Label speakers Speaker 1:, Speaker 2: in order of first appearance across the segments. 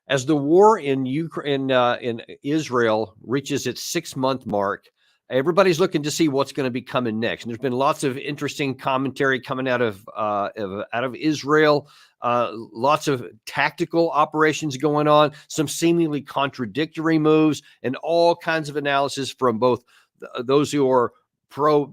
Speaker 1: As the war in Ukraine, in Israel reaches its 6-month mark, everybody's looking to see what's going to be coming next. And there's been lots of interesting commentary coming out of Israel. Lots of tactical operations going on, some seemingly contradictory moves, and all kinds of analysis from both those who are pro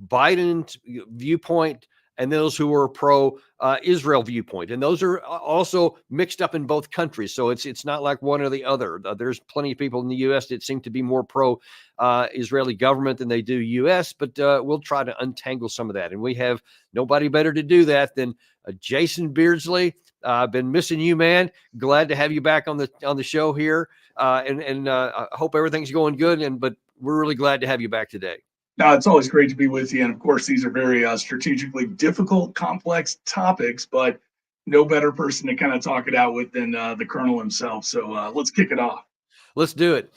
Speaker 1: Biden viewpoint and those who are pro Israel viewpoint. And those are also mixed up in both countries. So it's not like one or the other. There's plenty of people in the U.S. that seem to be more pro Israeli government than they do U.S., but we'll try to untangle some of that. And we have nobody better to do that than Jason Beardsley. I've been missing you, man. Glad to have you back on the show here. And I hope everything's going good. But we're really glad to have you back today.
Speaker 2: No, it's always great to be with you. And of course, these are very strategically difficult, complex topics, but no better person to kind of talk it out with than the Colonel himself. So let's kick it off.
Speaker 1: Let's do it.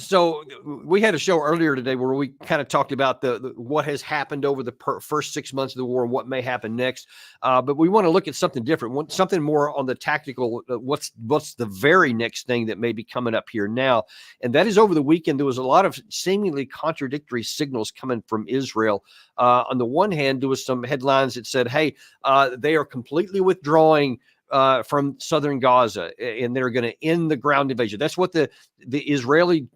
Speaker 1: So we had a show earlier today where we kind of talked about the what has happened over the first 6 months of the war and what may happen next. But we want to look at something different, something more on the tactical. What's the very next thing that may be coming up here now? And that is over the weekend. There was a lot of seemingly contradictory signals coming from Israel. On the one hand, there was some headlines that said, hey, they are completely withdrawing from southern Gaza, and they're going to end the ground invasion. That's what the Israeli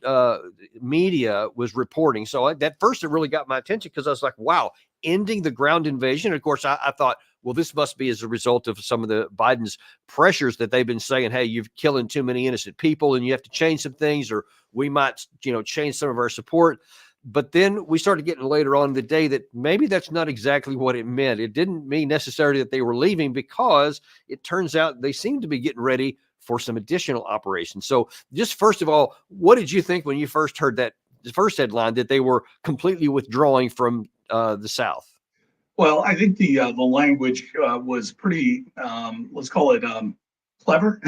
Speaker 1: media was reporting. So that first, it really got my attention because I was like, wow, ending the ground invasion. And of course, I thought, well, this must be as a result of some of the Biden's pressures that they've been saying, hey, you're killing too many innocent people and you have to change some things, or we might, change some of our support. But then we started getting later on in the day that maybe that's not exactly what it meant. It didn't mean necessarily that they were leaving, because it turns out they seem to be getting ready for some additional operations. So just first of all, what did you think when you first heard that the first headline that they were completely withdrawing from the South?
Speaker 2: Well, I think the language was pretty, let's call it clever.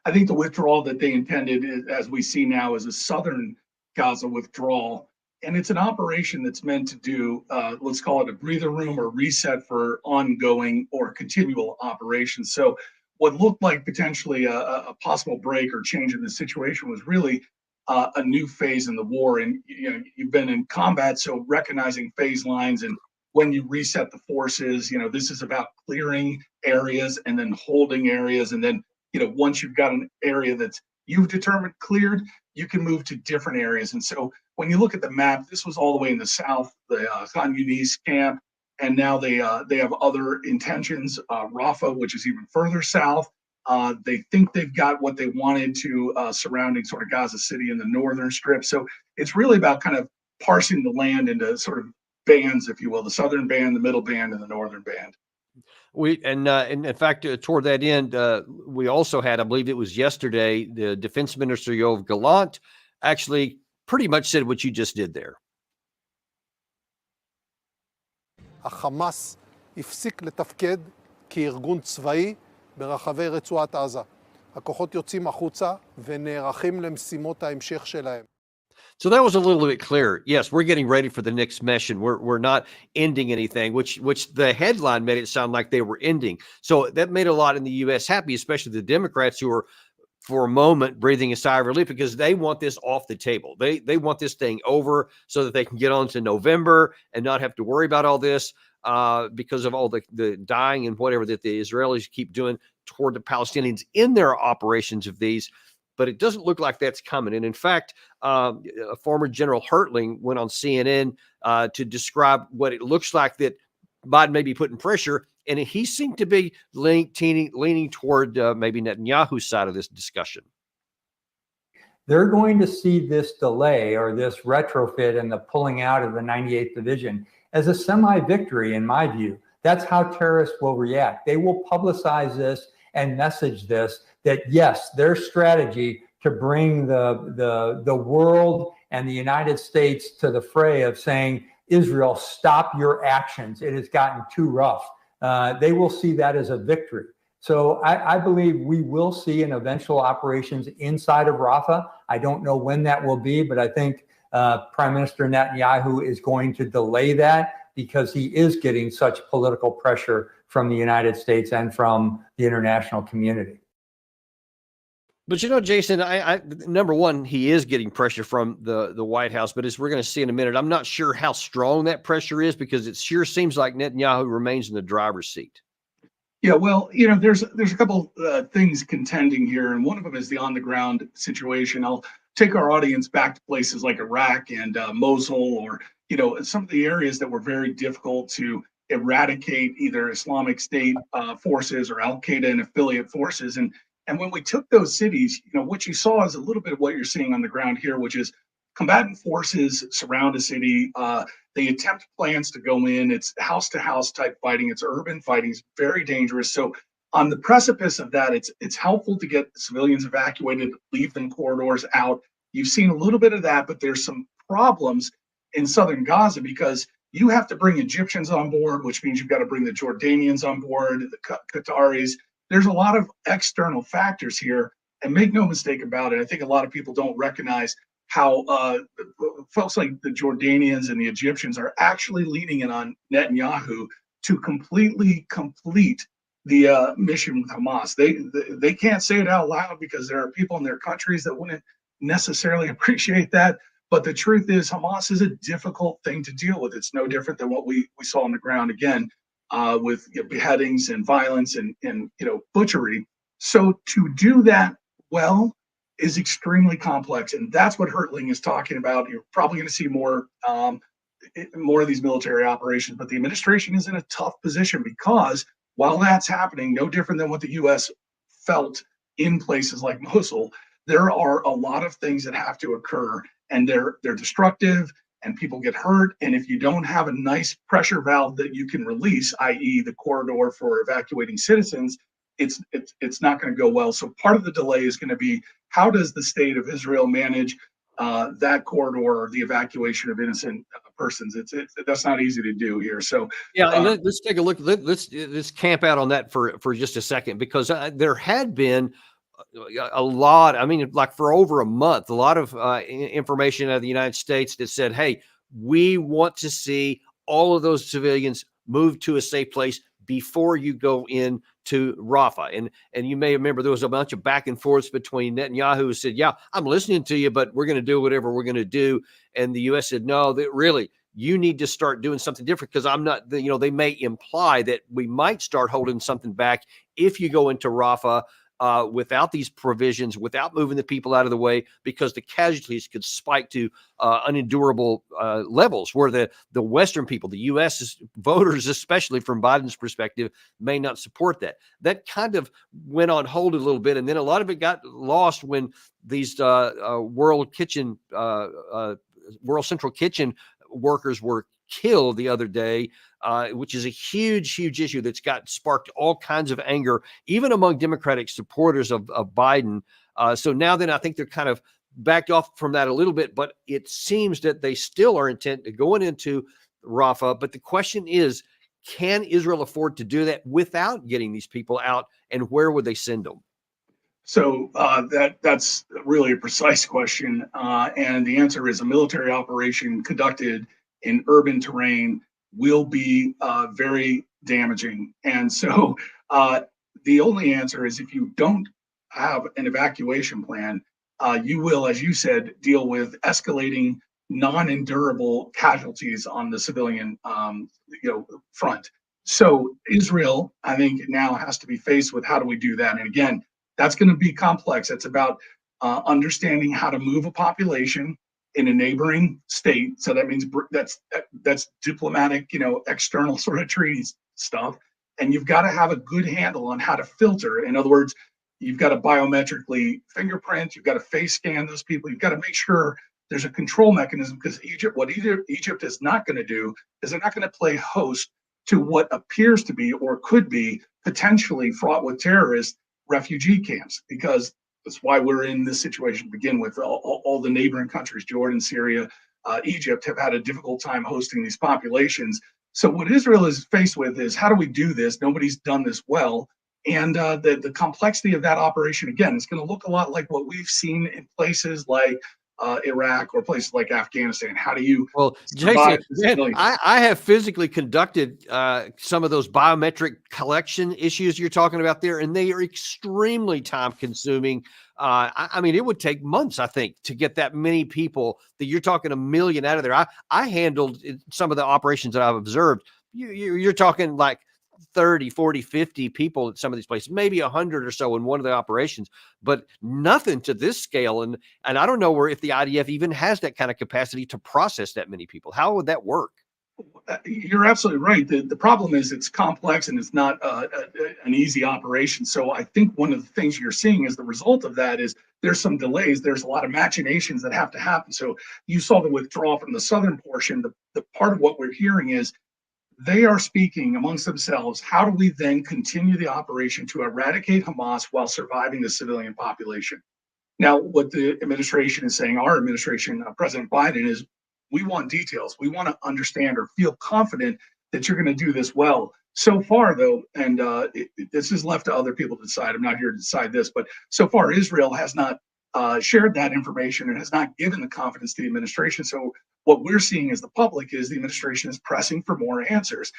Speaker 2: I think the withdrawal that they intended, as we see now, is a southern Gaza withdrawal. And it's an operation that's meant to do, let's call it a breather room or reset for ongoing or continual operations. So what looked like potentially a possible break or change in the situation was really a new phase in the war. And you've been in combat, so recognizing phase lines, and when you reset the forces, this is about clearing areas and then holding areas. And then, once you've got an area that's you've determined cleared, you can move to different areas. And so when you look at the map, this was all the way in the south, the Younis camp, and now they have other intentions. Rafah, which is even further south. They think they've got what they wanted to surrounding sort of Gaza City in the northern strip. So it's really about kind of parsing the land into sort of bands, if you will, the southern band, the middle band, and the northern band.
Speaker 1: And in fact, toward that end, we also had, I believe it was yesterday, the Defense Minister Yoav Gallant actually pretty much said what you just did there.
Speaker 3: החמאס הפסיק לתפקד כארגון צבאי ברחבי רצועת עזה. הכוחות יוצאים החוצה ונערכים למשימות ההמשך שלהם.
Speaker 1: So that was a little bit clearer. Yes, we're getting ready for the next mission. We're not ending anything, which the headline made it sound like they were ending. So that made a lot in the U.S. happy, especially the Democrats, who are for a moment breathing a sigh of relief, because they want this off the table. They want this thing over so that they can get on to November and not have to worry about all this because of all the dying and whatever that the Israelis keep doing toward the Palestinians in their operations of these. But it doesn't look like that's coming. And in fact, a former General Hertling went on CNN to describe what it looks like that Biden may be putting pressure. And he seemed to be leaning toward maybe Netanyahu's side of this discussion.
Speaker 4: They're going to see this delay or this retrofit and the pulling out of the 98th Division as a semi-victory, in my view. That's how terrorists will react. They will publicize this and message this, that yes, their strategy to bring the world and the United States to the fray of saying, Israel, stop your actions. It has gotten too rough. They will see that as a victory. So I believe we will see an eventual operations inside of Rafah. I don't know when that will be, but I think Prime Minister Netanyahu is going to delay that because he is getting such political pressure from the United States and from the international community.
Speaker 1: But Jason, I number one, he is getting pressure from the White House, but as we're going to see in a minute, I'm not sure how strong that pressure is because it sure seems like Netanyahu remains in the driver's seat.
Speaker 2: Yeah, well, there's a couple things contending here, and one of them is the on the ground situation. I'll take our audience back to places like Iraq and Mosul, or some of the areas that were very difficult to eradicate either Islamic State forces or Al Qaeda and affiliate forces. And when we took those cities, what you saw is a little bit of what you're seeing on the ground here, which is combatant forces surround a city. They attempt plans to go in. It's house to house type fighting. It's urban fighting. It's very dangerous. So on the precipice of that, it's helpful to get civilians evacuated, leave them corridors out. You've seen a little bit of that, but there's some problems in southern Gaza because you have to bring Egyptians on board, which means you've got to bring the Jordanians on board, the Qataris. There's a lot of external factors here. And make no mistake about it, I think a lot of people don't recognize how folks like the Jordanians and the Egyptians are actually leaning in on Netanyahu to completely complete the mission with Hamas. They can't say it out loud because there are people in their countries that wouldn't necessarily appreciate that. But the truth is, Hamas is a difficult thing to deal with. It's no different than what we saw on the ground again with beheadings and violence and butchery. So to do that well is extremely complex, and that's what Hertling is talking about. You're probably going to see more of these military operations, but the administration is in a tough position because while that's happening, no different than what the U.S. felt in places like Mosul, there are a lot of things that have to occur, and they're destructive, and people get hurt. And if you don't have a nice pressure valve that you can release, i.e., the corridor for evacuating citizens, it's not going to go well. So part of the delay is going to be how does the state of Israel manage that corridor or the evacuation of innocent persons? That's not easy to do here. So
Speaker 1: yeah, and let's take a look. Let's camp out on that for just a second because there had been a lot. I mean, like for over a month, a lot of information out of the United States that said, "Hey, we want to see all of those civilians move to a safe place before you go in to Rafah." And you may remember there was a bunch of back and forths between Netanyahu who said, "Yeah, I'm listening to you, but we're going to do whatever we're going to do," and the U.S. said, "No, that really." You need to start doing something different because I'm not, they may imply that we might start holding something back if you go into Rafah without these provisions, without moving the people out of the way, because the casualties could spike to unendurable levels where the Western people, the U.S. voters, especially from Biden's perspective, may not support that. That kind of went on hold a little bit. And then a lot of it got lost when these World Central Kitchen workers were killed the other day, which is a huge issue that's sparked all kinds of anger, even among Democratic supporters of Biden. So now then I think they're kind of backed off from that a little bit, but it seems that they still are intent to going into Rafah. But the question is, can Israel afford to do that without getting these people out, and where would they send them?
Speaker 2: So that's really a precise question, and the answer is a military operation conducted in urban terrain will be very damaging. And so the only answer is if you don't have an evacuation plan, you will, as you said, deal with escalating non-endurable casualties on the civilian front. So Israel, I think, now has to be faced with how do we do that? And again, that's going to be complex. It's about understanding how to move a population in a neighboring state. So that means that's diplomatic, external sort of treaty stuff. And you've got to have a good handle on how to filter. In other words, you've got to biometrically fingerprint. You've got to face scan those people. You've got to make sure there's a control mechanism, because what Egypt is not going to do is they're not going to play host to what appears to be or could be potentially fraught with terrorists refugee camps, because that's why we're in this situation to begin with. All the neighboring countries, Jordan, Syria, Egypt, have had a difficult time hosting these populations. So what Israel is faced with is, how do we do this? Nobody's done this well. And the complexity of that operation, again, is going to look a lot like what we've seen in places like Iraq or places like Afghanistan? How do you
Speaker 1: Well,
Speaker 2: survive
Speaker 1: Jason,
Speaker 2: the
Speaker 1: man,
Speaker 2: civilians?
Speaker 1: I have physically conducted some of those biometric collection issues you're talking about there, and they are extremely time consuming. I mean, it would take months, I think, to get that many people that you're talking a million out of there. I handled some of the operations that I've observed. You're talking like 30, 40, 50 people at some of these places, maybe 100 or so in one of the operations, but nothing to this scale. And I don't know if the IDF even has that kind of capacity to process that many people. How would that work?
Speaker 2: You're absolutely right. The problem is it's complex and it's not an easy operation. So I think one of the things you're seeing as the result of that is there's some delays. There's a lot of machinations that have to happen. So you saw the withdrawal from the southern portion. The part of what we're hearing is they are speaking amongst themselves. How do we then continue the operation to eradicate Hamas while surviving the civilian population? Now, what the administration is saying, our administration, President Biden, is we want details. We want to understand or feel confident that you're going to do this well. So far, though, and this is left to other people to decide. I'm not here to decide this, but so far, Israel has not shared that information and has not given the confidence to the administration. So what we're seeing as the public is the administration is pressing for more answers.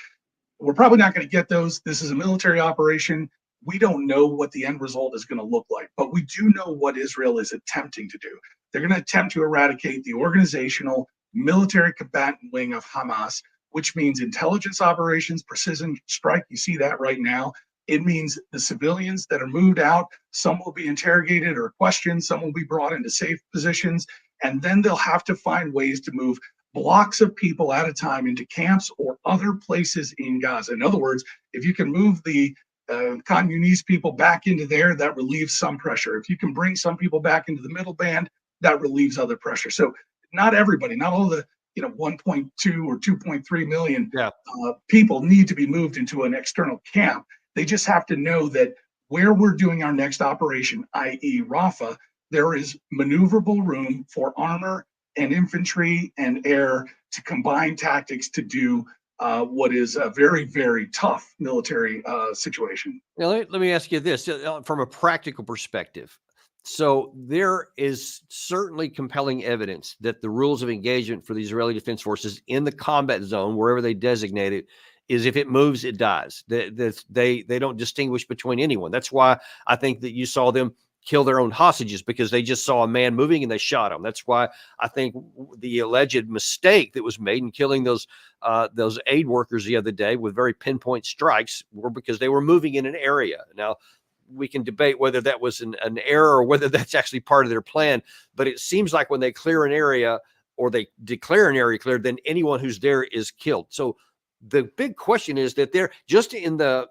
Speaker 2: We're probably not going to get those. This is a military operation. We don't know what the end result is going to look like, but we do know what Israel is attempting to do. They're going to attempt to eradicate the organizational military combatant wing of Hamas, which means intelligence operations, precision strike. You see that right now. It means the civilians that are moved out, some will be interrogated or questioned, some will be brought into safe positions, and then they'll have to find ways to move blocks of people at a time into camps or other places in Gaza. In other words, if you can move the Younis people back into there, that relieves some pressure. If you can bring some people back into the middle band, that relieves other pressure. So not everybody, not all the 1.2 or 2.3 million people need to be moved into an external camp. They just have to know that where we're doing our next operation, i.e. Rafah, there is maneuverable room for armor and infantry and air to combine tactics to do what is a very, very tough military situation.
Speaker 1: Now, let me ask you this from a practical perspective. So there is certainly compelling evidence that the rules of engagement for the Israeli Defense Forces in the combat zone, wherever they designate it, is if it moves, it dies. They don't distinguish between anyone. That's why I think that you saw them kill their own hostages, because they just saw a man moving and they shot him. That's why I think the alleged mistake that was made in killing those aid workers the other day with very pinpoint strikes were because they were moving in an area. Now, we can debate whether that was an error or whether that's actually part of their plan, but it seems like when they clear an area or they declare an area cleared, then anyone who's there is killed. So the big question is that they're just in the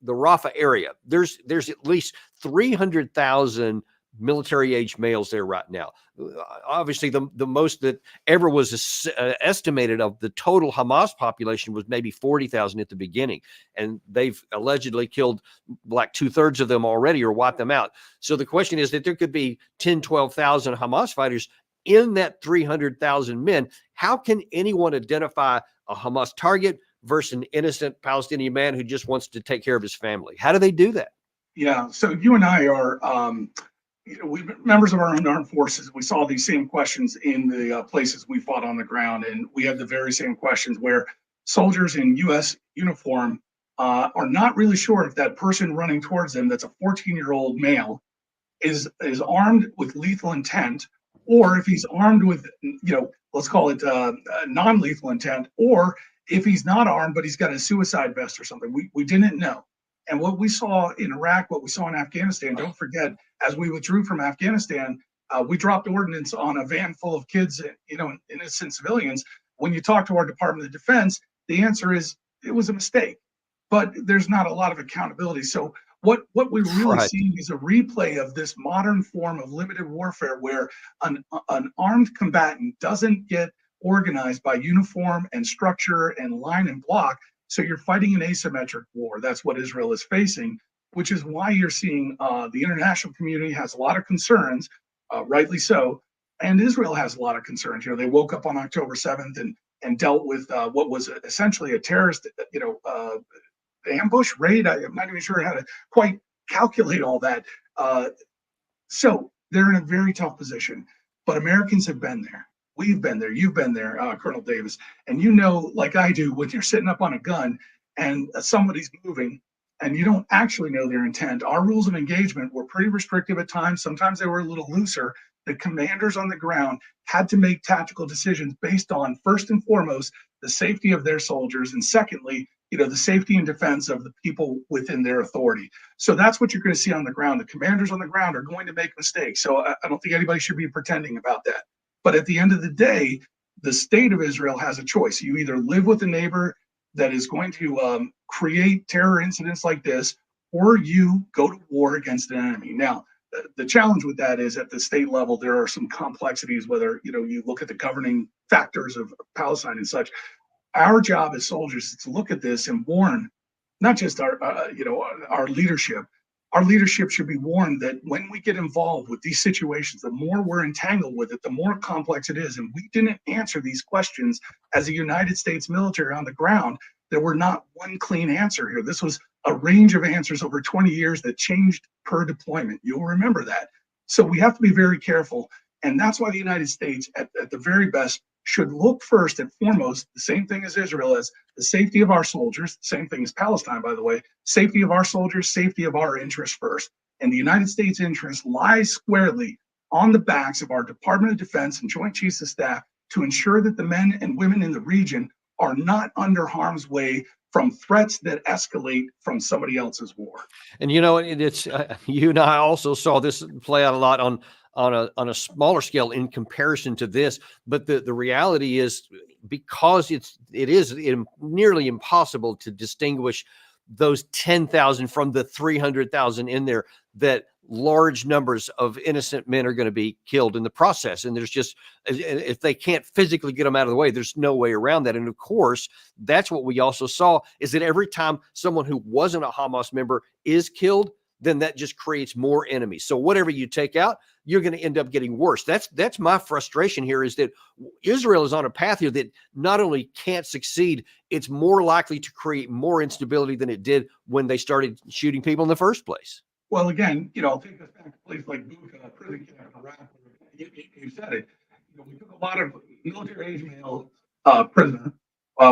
Speaker 1: Rafah area. There's at least 300,000 military-age males there right now. Obviously, the most that ever was estimated of the total Hamas population was maybe 40,000 at the beginning, and they've allegedly killed like 2/3 of them already or wiped them out. So the question is that there could be 10, 12,000 Hamas fighters in that 300,000 men. How can anyone identify a Hamas target versus an innocent Palestinian man who just wants to take care of his family? How do they do that?
Speaker 2: Yeah, so you and I are we members of our own armed forces. We saw these same questions in the places we fought on the ground, and we had the very same questions where soldiers in U.S. uniform are not really sure if that person running towards them, that's a 14-year-old male, is armed with lethal intent, or if he's armed with, let's call it non-lethal intent, or if he's not armed but he's got a suicide vest or something. We didn't know. And what we saw in Iraq, what we saw in Afghanistan, don't forget, as we withdrew from Afghanistan, we dropped ordnance on a van full of kids, innocent civilians. When you talk to our Department of Defense, the answer is it was a mistake. But there's not a lot of accountability. So what we're really seeing is a replay of this modern form of limited warfare where an armed combatant doesn't get organized by uniform and structure and line and block. So you're fighting an asymmetric war. That's what Israel is facing, which is why you're seeing the international community has a lot of concerns, rightly so, and Israel has a lot of concerns. They woke up on October 7th and dealt with what was essentially a terrorist, ambush raid. I'm not even sure how to quite calculate all that. So they're in a very tough position. But Americans have been there. We've been there. You've been there, Colonel Davis. And you know, like I do, when you're sitting up on a gun and somebody's moving and you don't actually know their intent. Our rules of engagement were pretty restrictive at times. Sometimes they were a little looser. The commanders on the ground had to make tactical decisions based on, first and foremost, the safety of their soldiers, and secondly, the safety and defense of the people within their authority. So that's what you're going to see on the ground. The commanders on the ground are going to make mistakes. So I don't think anybody should be pretending about that. But at the end of the day, the state of Israel has a choice. You either live with a neighbor that is going to create terror incidents like this, or you go to war against an enemy. Now, the challenge with that is at the state level, there are some complexities, whether you look at the governing factors of Palestine and such. Our job as soldiers is to look at this and warn not just our leadership. Our leadership should be warned that when we get involved with these situations, the more we're entangled with it, the more complex it is. And we didn't answer these questions as a United States military on the ground. There were not one clean answer here. This was a range of answers over 20 years that changed per deployment. You'll remember that. So we have to be very careful. And that's why the United States, at the very best, should look first and foremost, the same thing as Israel, as the safety of our soldiers, same thing as Palestine, by the way, safety of our soldiers, safety of our interests first. And the United States interest lies squarely on the backs of our Department of Defense and Joint Chiefs of Staff to ensure that the men and women in the region are not under harm's way from threats that escalate from somebody else's war.
Speaker 1: And it's you and I also saw this play out a lot on a smaller scale in comparison to this. But the reality is, because it is nearly impossible to distinguish those 10,000 from the 300,000 in there, that large numbers of innocent men are going to be killed in the process. And there's just, if they can't physically get them out of the way, there's no way around that. And of course, that's what we also saw, is that every time someone who wasn't a Hamas member is killed, then that just creates more enemies. So whatever you take out, you're going to end up getting worse. That's my frustration here, is that Israel is on a path here that not only can't succeed, it's more likely to create more instability than it did when they started shooting people in the first place.
Speaker 2: Well, again, I'll take this back to a place like Bucha, prison camp in Rafah. You said it. We took a lot of military-age male prisoners.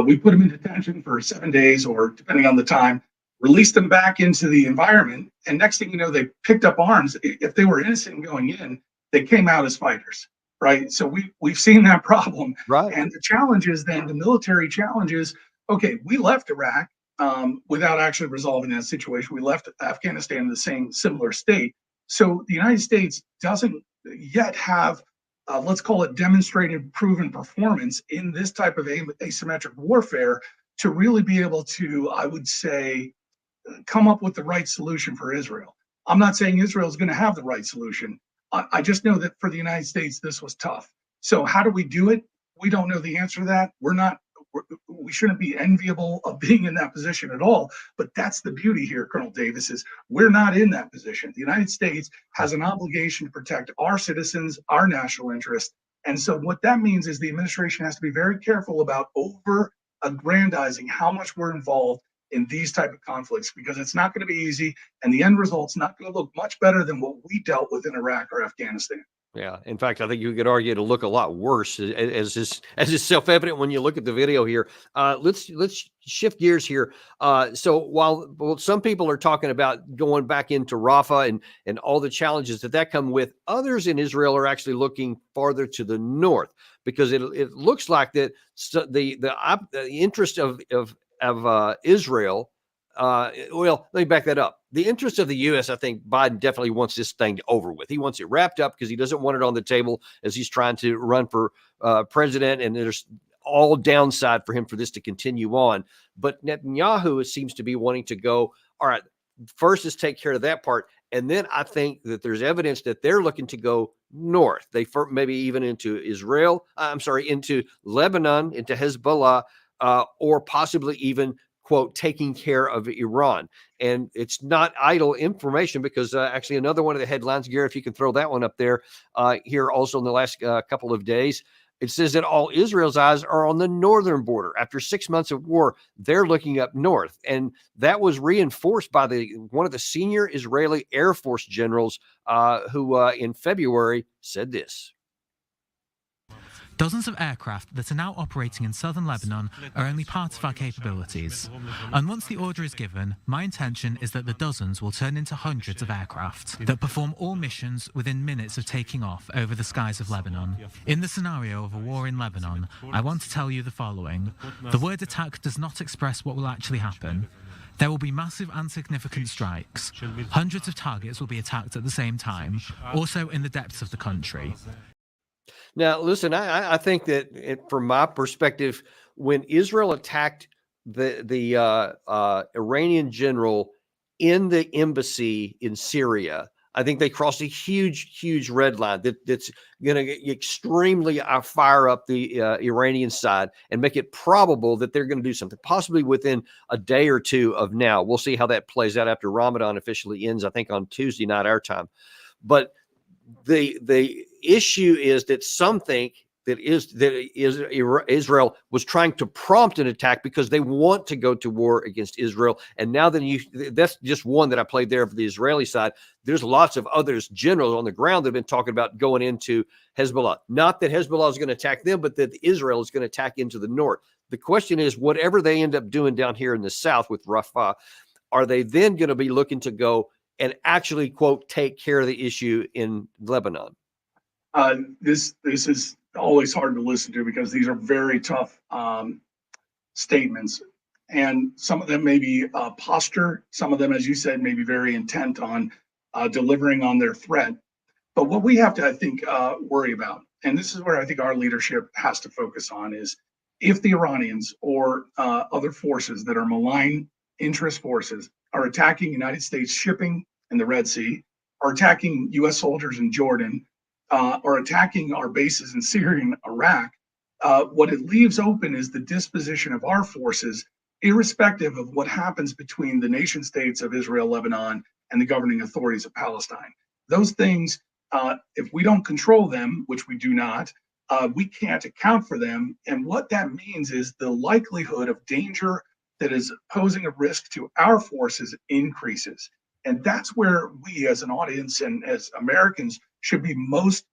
Speaker 2: We put them in detention for 7 days, or depending on the time, released them back into the environment. And next thing you know, they picked up arms. If they were innocent going in, they came out as fighters, right? So we've seen that problem.
Speaker 1: Right.
Speaker 2: And the challenge is then, the military challenge is, okay, we left Iraq without actually resolving that situation. We left Afghanistan in the same similar state. So the United States doesn't yet have, let's call it, demonstrated proven performance in this type of asymmetric warfare to really be able to, I would say, come up with the right solution for Israel. I'm not saying Israel is going to have the right solution. I just know that for the United States, this was tough. So how do we do it? We don't know the answer to that. We shouldn't be enviable of being in that position at all. But that's the beauty here, Colonel Davis, is we're not in that position. The United States has an obligation to protect our citizens, our national interest. And so what that means is the administration has to be very careful about over-aggrandizing how much we're involved in these type of conflicts, because it's not going to be easy, and the end result's not going to look much better than what we dealt with in Iraq or Afghanistan.
Speaker 1: Yeah. In fact, I think you could argue it'll look a lot worse, as is self-evident when you look at the video here. Let's shift gears here. So while some people are talking about going back into Rafah and all the challenges that come with, others in Israel are actually looking farther to the north, because it looks like that the interest of Israel. Well, let me back that up. The interest of the U.S., I think Biden definitely wants this thing over with. He wants it wrapped up because he doesn't want it on the table as he's trying to run for president, and there's all downside for him for this to continue on. But Netanyahu seems to be wanting to go, all right, first let's take care of that part. And then I think that there's evidence that they're looking to go north. They maybe even into into Lebanon, into Hezbollah, or possibly even, quote, taking care of Iran. And it's not idle information, because actually another one of the headlines, Gary, if you can throw that one up there, here also in the last couple of days, It says that all Israel's eyes are on the northern border. After 6 months of war, they're looking up north. And that was reinforced by one of the senior Israeli Air Force generals who in February said this.
Speaker 5: Dozens of aircraft that are now operating in southern Lebanon are only part of our capabilities. And once the order is given, my intention is that the dozens will turn into hundreds of aircraft that perform all missions within minutes of taking off over the skies of Lebanon. In the scenario of a war in Lebanon, I want to tell you the following. The word attack does not express what will actually happen. There will be massive and significant strikes. Hundreds of targets will be attacked at the same time, also in the depths of the country.
Speaker 1: Now, listen, I think that from my perspective, when Israel attacked the Iranian general in the embassy in Syria, I think they crossed a huge red line that's going to extremely fire up the Iranian side and make it probable that they're going to do something, possibly within a day or two of now. We'll see how that plays out after Ramadan officially ends, I think, on Tuesday night, our time. But the issue is that some think that Israel was trying to prompt an attack because they want to go to war against Israel. And now that that's just one that I played there for the Israeli side. There's lots of others, generals on the ground that have been talking about going into Hezbollah. Not that Hezbollah is going to attack them, but that Israel is going to attack into the north. The question is, whatever they end up doing down here in the south with Rafah, are they then going to be looking to go and actually, quote, take care of the issue in Lebanon?
Speaker 2: This is always hard to listen to because these are very tough statements. And some of them may be posture. Some of them, as you said, may be very intent on delivering on their threat. But what we have to, I think, worry about, and this is where I think our leadership has to focus on, is if the Iranians or other forces that are malign interest forces are attacking United States shipping in the Red Sea, are attacking U.S. soldiers in Jordan, or attacking our bases in Syria and Iraq, what it leaves open is the disposition of our forces, irrespective of what happens between the nation states of Israel, Lebanon, and the governing authorities of Palestine. Those things, if we don't control them, which we do not, we can't account for them. And what that means is the likelihood of danger that is posing a risk to our forces increases. And that's where we as an audience and as Americans should be most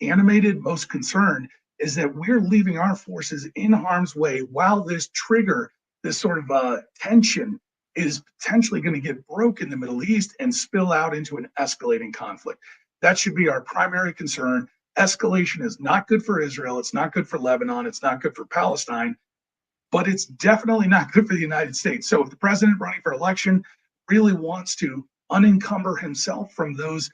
Speaker 2: animated, most concerned, is that we're leaving our forces in harm's way while this trigger, this sort of tension is potentially going to get broke in the Middle East and spill out into an escalating conflict. That should be our primary concern. Escalation is not good for Israel. It's not good for Lebanon. It's not good for Palestine, but it's definitely not good for the United States. So if the president running for election really wants to unencumber himself from those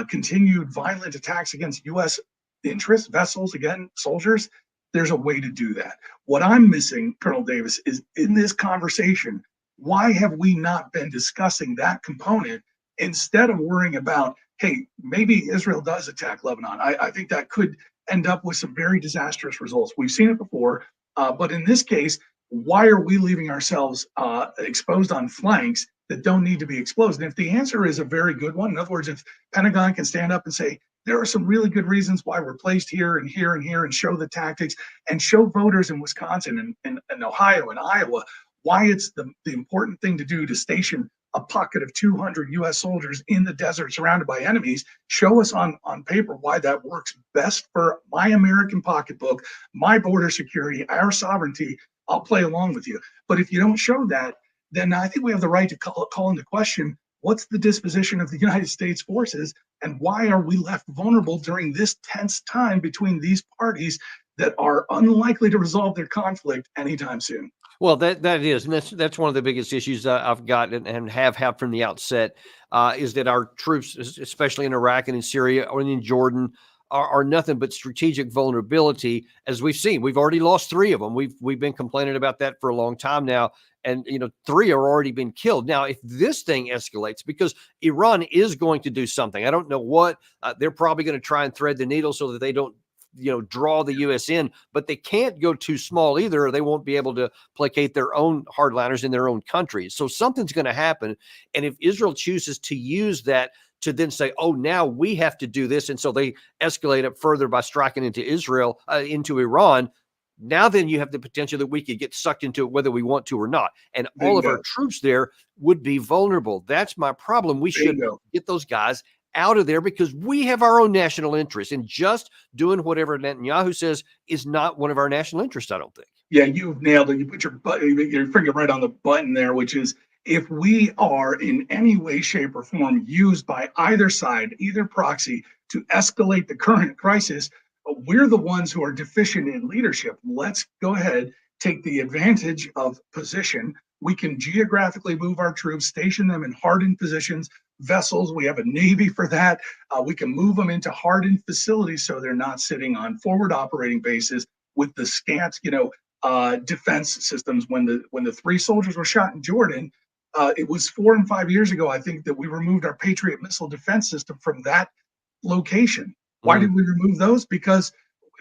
Speaker 2: continued violent attacks against U.S. interests, vessels, again, soldiers, there's a way to do that. What I'm missing, Colonel Davis, is in this conversation, why have we not been discussing that component instead of worrying about, hey, maybe Israel does attack Lebanon? I think that could end up with some very disastrous results. We've seen it before, but in this case, why are we leaving ourselves exposed on flanks that don't need to be exposed? And if the answer is a very good one, in other words, if Pentagon can stand up and say, there are some really good reasons why we're placed here and here and here, and show the tactics and show voters in Wisconsin and Ohio and Iowa why it's the important thing to do to station a pocket of 200 U.S. soldiers in the desert surrounded by enemies, show us on paper why that works best for my American pocketbook, my border security, our sovereignty. I'll play along with you. But if you don't show that, then I think we have the right to call into question what's the disposition of the United States forces and why are we left vulnerable during this tense time between these parties that are unlikely to resolve their conflict anytime soon.
Speaker 1: Well, that is, and that's one of the biggest issues I've got and have had from the outset, is that our troops, especially in Iraq and in Syria or in Jordan, are nothing but strategic vulnerability. As we've seen, we've already lost 3 of them. We've been complaining about that for a long time now, and 3 are already been killed. Now, if this thing escalates, because Iran is going to do something, I don't know what, they're probably going to try and thread the needle so that they don't draw the U.S. in, but they can't go too small either, or they won't be able to placate their own hardliners in their own countries. So something's going to happen. And if Israel chooses to use that to then say, oh, now we have to do this, and so they escalate it further by striking into into Iran, now then you have the potential that we could get sucked into it whether we want to or not. And all of our troops there would be vulnerable. That's my problem. We should get those guys out of there because we have our own national interest, and just doing whatever Netanyahu says is not one of our national interests, I don't think.
Speaker 2: Yeah, you've nailed it. You put your finger right on the button there, which is if we are in any way, shape, or form used by either side, either proxy, to escalate the current crisis, we're the ones who are deficient in leadership. Let's go ahead, take the advantage of position. We can geographically move our troops, station them in hardened positions, vessels. We have a Navy for that. We can move them into hardened facilities so they're not sitting on forward operating bases with the scant, defense systems. When the 3 soldiers were shot in Jordan, it was 4 and 5 years ago, I think, that we removed our Patriot missile defense system from that location. Why did we remove those? Because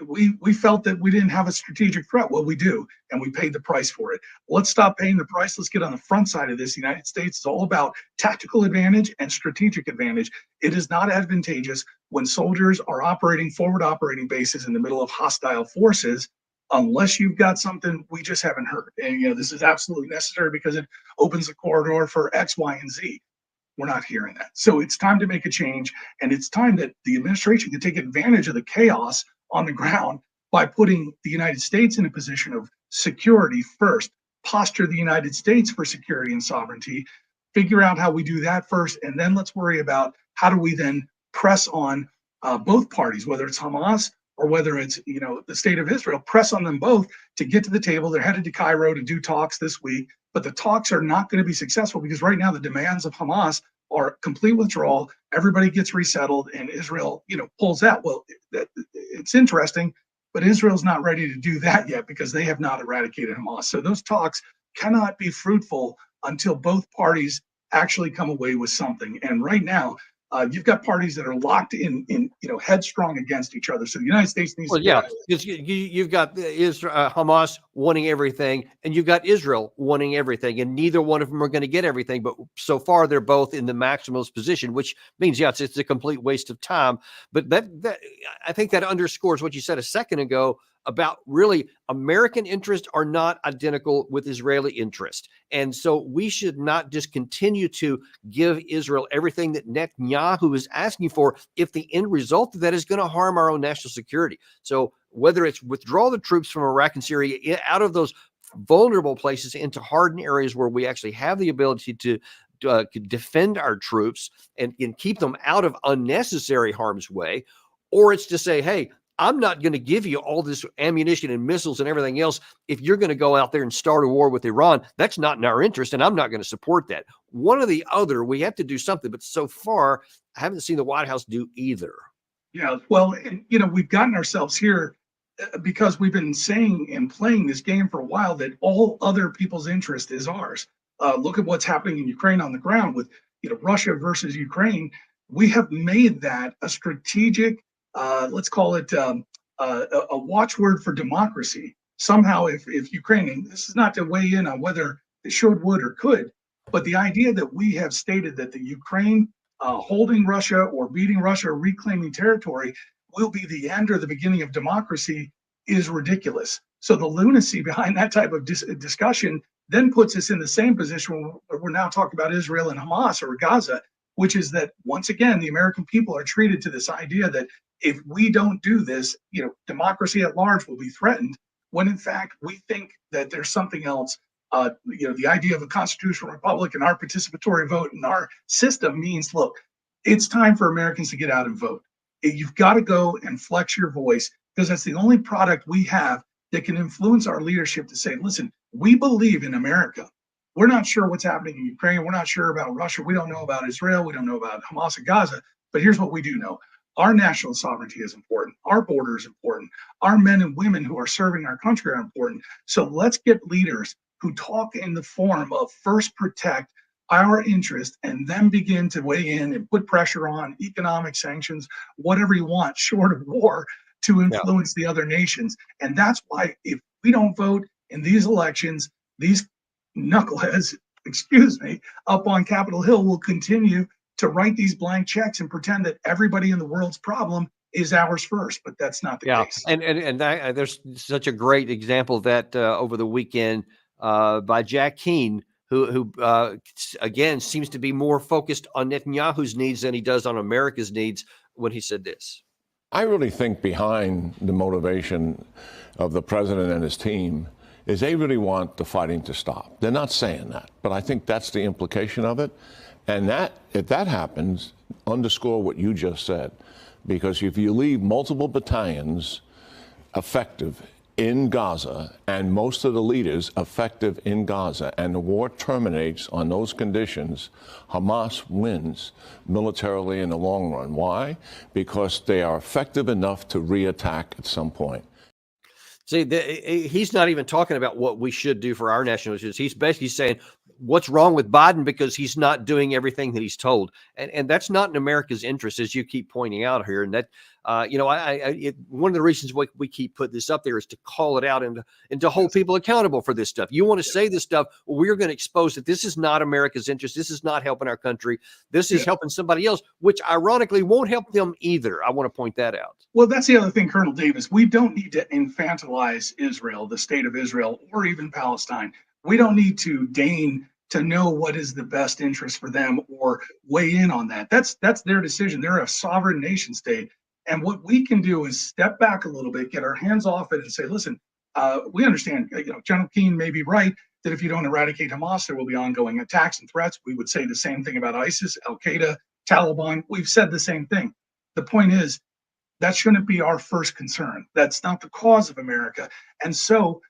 Speaker 2: we felt that we didn't have a strategic threat. Well, we do, and we paid the price for it. Let's stop paying the price. Let's get on the front side of this. The United States is all about tactical advantage and strategic advantage. It is not advantageous when soldiers are operating forward operating bases in the middle of hostile forces, unless you've got something we just haven't heard. And this is absolutely necessary because it opens the corridor for X, Y, and Z. We're not hearing that. So it's time to make a change, and it's time that the administration can take advantage of the chaos on the ground by putting the United States in a position of security first, posture the United States for security and sovereignty, figure out how we do that first, and then let's worry about how do we then press on both parties, whether it's Hamas or whether it's the state of Israel, press on them both to get to the table. They're headed to Cairo to do talks this week, but the talks are not going to be successful because right now the demands of Hamas are complete withdrawal, everybody gets resettled, and Israel, pulls out. Well, it's interesting, but Israel's not ready to do that yet because they have not eradicated Hamas. So those talks cannot be fruitful until both parties actually come away with something. And right now, you've got parties that are locked in headstrong against each other. So the United States needs to.
Speaker 1: Yeah, you've got Hamas wanting everything, and you've got Israel wanting everything, and neither one of them are going to get everything. But so far, they're both in the maximalist position, which means, it's a complete waste of time. But that I think that underscores what you said a second ago about really American interests are not identical with Israeli interest. And so we should not just continue to give Israel everything that Netanyahu is asking for if the end result of that is going to harm our own national security. So whether it's withdraw the troops from Iraq and Syria out of those vulnerable places into hardened areas where we actually have the ability to defend our troops and keep them out of unnecessary harm's way, or it's to say, hey, I'm not going to give you all this ammunition and missiles and everything else if you're going to go out there and start a war with Iran. That's not in our interest, and I'm not going to support that. One or the other, we have to do something. But so far, I haven't seen the White House do either.
Speaker 2: Yeah, well, and, we've gotten ourselves here because we've been saying and playing this game for a while that all other people's interest is ours. Look at what's happening in Ukraine on the ground with Russia versus Ukraine. We have made that a strategic, let's call it a watchword for democracy. Somehow, if Ukraine, and this is not to weigh in on whether it should, would, or could, but the idea that we have stated that the Ukraine holding Russia or beating Russia or reclaiming territory will be the end or the beginning of democracy is ridiculous. So the lunacy behind that type of discussion then puts us in the same position where we're now talking about Israel and Hamas or Gaza, which is that once again, the American people are treated to this idea that if we don't do this, democracy at large will be threatened, when in fact we think that there's something else. The idea of a constitutional republic and our participatory vote in our system means, look, it's time for Americans to get out and vote. You've got to go and flex your voice because that's the only product we have that can influence our leadership to say, listen, we believe in America. We're not sure what's happening in Ukraine. We're not sure about Russia. We don't know about Israel. We don't know about Hamas and Gaza. But here's what we do know. Our national sovereignty is important. Our border is important. Our men and women who are serving our country are important. So let's get leaders who talk in the form of first protect our interest and then begin to weigh in and put pressure on economic sanctions, whatever you want, short of war, to influence the other nations. And that's why if we don't vote in these elections, these knuckleheads, excuse me, up on Capitol Hill will continue to write these blank checks and pretend that everybody in the world's problem is ours first, but that's not the case.
Speaker 1: And there's such a great example of that over the weekend by Jack Keane, who again seems to be more focused on Netanyahu's needs than he does on America's needs when he said this.
Speaker 6: I really think behind the motivation of the president and his team is they really want the fighting to stop. They're not saying that, but I think that's the implication of it. And that, if that happens, underscore what you just said. Because if you leave multiple battalions effective in Gaza and most of the leaders effective in Gaza and the war terminates on those conditions, Hamas wins militarily in the long run. Why? Because they are effective enough to reattack at some point.
Speaker 1: See, he's not even talking about what we should do for our national issues. He's basically saying what's wrong with Biden because he's not doing everything that he's told. And that's not in America's interest, as you keep pointing out here. And that, one of the reasons we keep putting this up there is to call it out and to hold people accountable for this stuff. You want to say this stuff, well, we're going to expose that this is not America's interest. This is not helping our country. This is helping somebody else, which ironically won't help them either. I want to point that out.
Speaker 2: Well, that's the other thing, Colonel Davis. We don't need to infantilize Israel, the state of Israel, or even Palestine. We don't need to deign to know what is the best interest for them or weigh in on that. That's their decision. They're a sovereign nation state. And what we can do is step back a little bit, get our hands off it and say, listen, we understand, General Keane may be right that if you don't eradicate Hamas, there will be ongoing attacks and threats. We would say the same thing about ISIS, Al-Qaeda, Taliban. We've said the same thing. The point is, that shouldn't be our first concern. That's not the cause of America. And so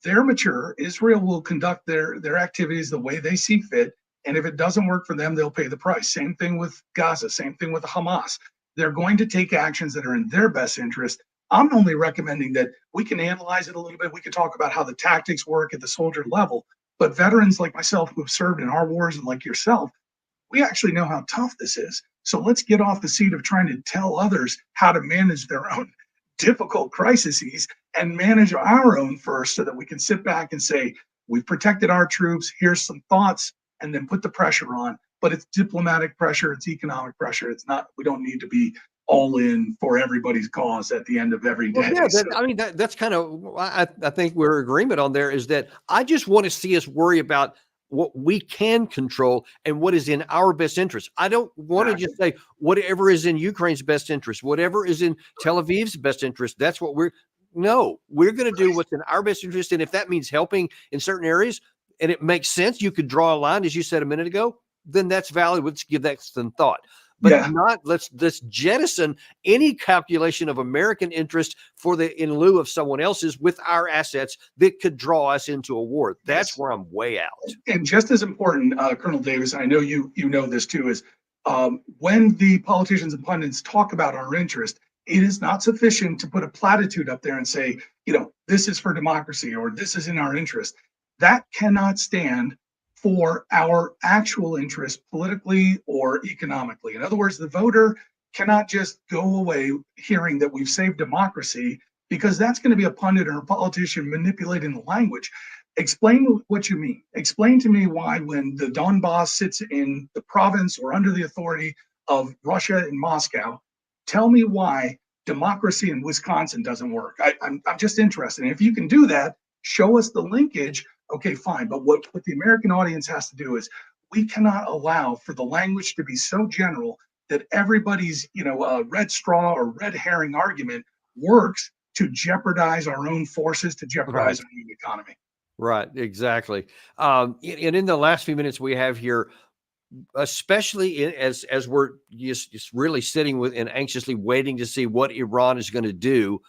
Speaker 2: they're mature. Israel will conduct their activities the way they see fit. And if it doesn't work for them, they'll pay the price. Same thing with Gaza, same thing with Hamas. They're going to take actions that are in their best interest. I'm only recommending that we can analyze it a little bit. We can talk about how the tactics work at the soldier level. But veterans like myself who have served in our wars and like yourself, we actually know how tough this is. So let's get off the seat of trying to tell others how to manage their own difficult crises and manage our own first so that we can sit back and say, we've protected our troops, here's some thoughts, and then put the pressure on. But it's diplomatic pressure, it's economic pressure. It's not, we don't need to be all in for everybody's cause at the end of every day.
Speaker 1: Well, yeah, that's kind of, I think we're in agreement on there is that I just want to see us worry about what we can control and what is in our best interest. I don't want to just say whatever is in Ukraine's best interest, whatever is in Tel Aviv's best interest. That's what we're going to do what's in our best interest. And if that means helping in certain areas and it makes sense, you could draw a line, as you said a minute ago, then that's valid. Let's give that some thought. But not let's jettison any calculation of American interest in lieu of someone else's with our assets that could draw us into a war. That's where I'm way out.
Speaker 2: And just as important, Colonel Davis, I know you know this too, is when the politicians and pundits talk about our interest, it is not sufficient to put a platitude up there and say, this is for democracy or this is in our interest. That cannot stand for our actual interest politically or economically. In other words, the voter cannot just go away hearing that we've saved democracy, because that's going to be a pundit or a politician manipulating the language. Explain what you mean. Explain to me why when the Donbass sits in the province or under the authority of Russia in Moscow, tell me why democracy in Wisconsin doesn't work. I'm just interested. And if you can do that, show us the linkage. Okay, fine. But what the American audience has to do is we cannot allow for the language to be so general that everybody's, red straw or red herring argument works to jeopardize our own forces, to jeopardize our own economy.
Speaker 1: Right, exactly. And in the last few minutes we have here, especially as we're just really sitting with and anxiously waiting to see what Iran is going to do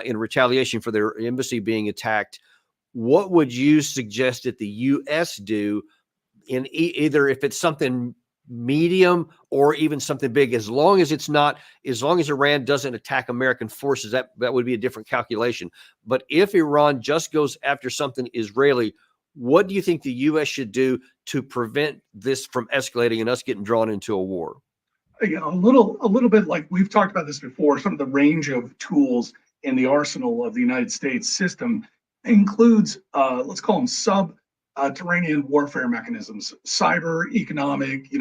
Speaker 1: in retaliation for their embassy being attacked. What would you suggest that the U.S. do in either if it's something medium or even something big, as long as Iran doesn't attack American forces, that would be a different calculation. But if Iran just goes after something Israeli, what do you think the U.S. should do to prevent this from escalating and us getting drawn into a war?
Speaker 2: a little bit like we've talked about this before. Some of the range of tools in the arsenal of the United States system includes, let's call them subterranean warfare mechanisms, cyber, economic,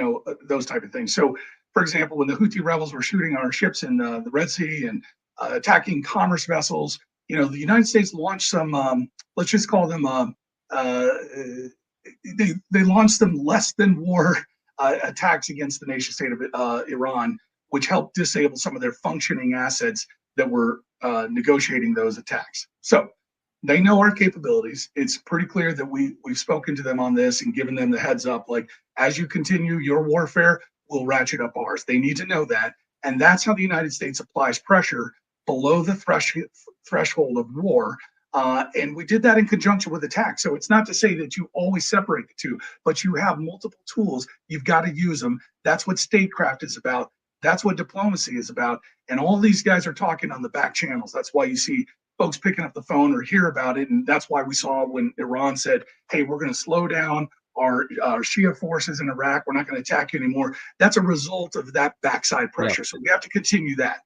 Speaker 2: those type of things. So, for example, when the Houthi rebels were shooting our ships in the Red Sea and attacking commerce vessels, the United States launched some, let's just call them, they launched some less than war attacks against the nation state of Iran, which helped disable some of their functioning assets that were negotiating those attacks. So they know our capabilities. It's pretty clear that we've spoken to them on this and given them the heads up, like, as you continue your warfare, we'll ratchet up ours. They need to know that. And that's how the United States applies pressure below the threshold of war. And we did that in conjunction with attack. So it's not to say that you always separate the two, but you have multiple tools. You've got to use them. That's what statecraft is about. That's what diplomacy is about. And all these guys are talking on the back channels. That's why you see folks picking up the phone or hear about it. And that's why we saw when Iran said, hey, we're going to slow down our Shia forces in Iraq. We're not going to attack you anymore. That's a result of that backside pressure. So we have to continue that.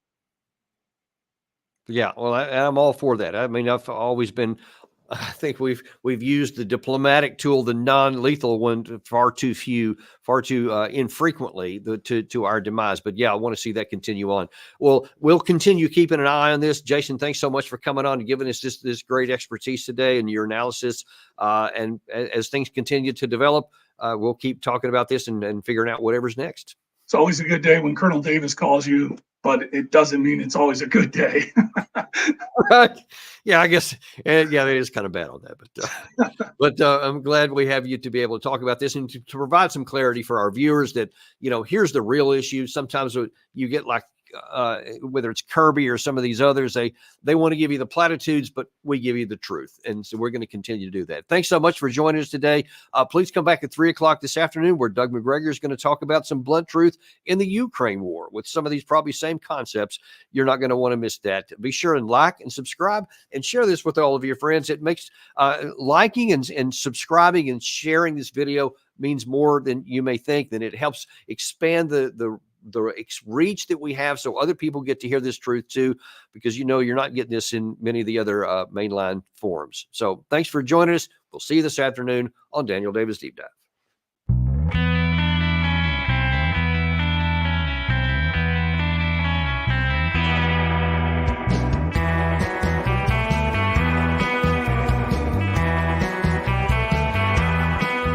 Speaker 1: Yeah, well, I'm all for that. I mean, I've always been. I think we've used the diplomatic tool, the non-lethal one, far too infrequently to our demise. But yeah, I want to see that continue on. Well, we'll continue keeping an eye on this. Jason, thanks so much for coming on and giving us this great expertise today and your analysis. And as things continue to develop, we'll keep talking about this and figuring out whatever's next.
Speaker 2: It's always a good day when Colonel Davis calls you, but it doesn't mean it's always a good day.
Speaker 1: Right. Yeah, I guess. Yeah, that is kind of bad on that, but I'm glad we have you to be able to talk about this and to provide some clarity for our viewers that, here's the real issue. Sometimes you get like, whether it's Kirby or some of these others, they want to give you the platitudes, but we give you the truth. And so we're going to continue to do that. Thanks so much for joining us today. Please come back at 3:00 this afternoon, where Doug McGregor is going to talk about some blunt truth in the Ukraine war with some of these probably same concepts. You're not going to want to miss that. Be sure and like and subscribe and share this with all of your friends. It makes liking and subscribing and sharing this video means more than you may think. Then it helps expand the reach that we have, so other people get to hear this truth too, because you're not getting this in many of the other mainline forums. So thanks for joining us. We'll see you this afternoon on Daniel Davis Deep Dive.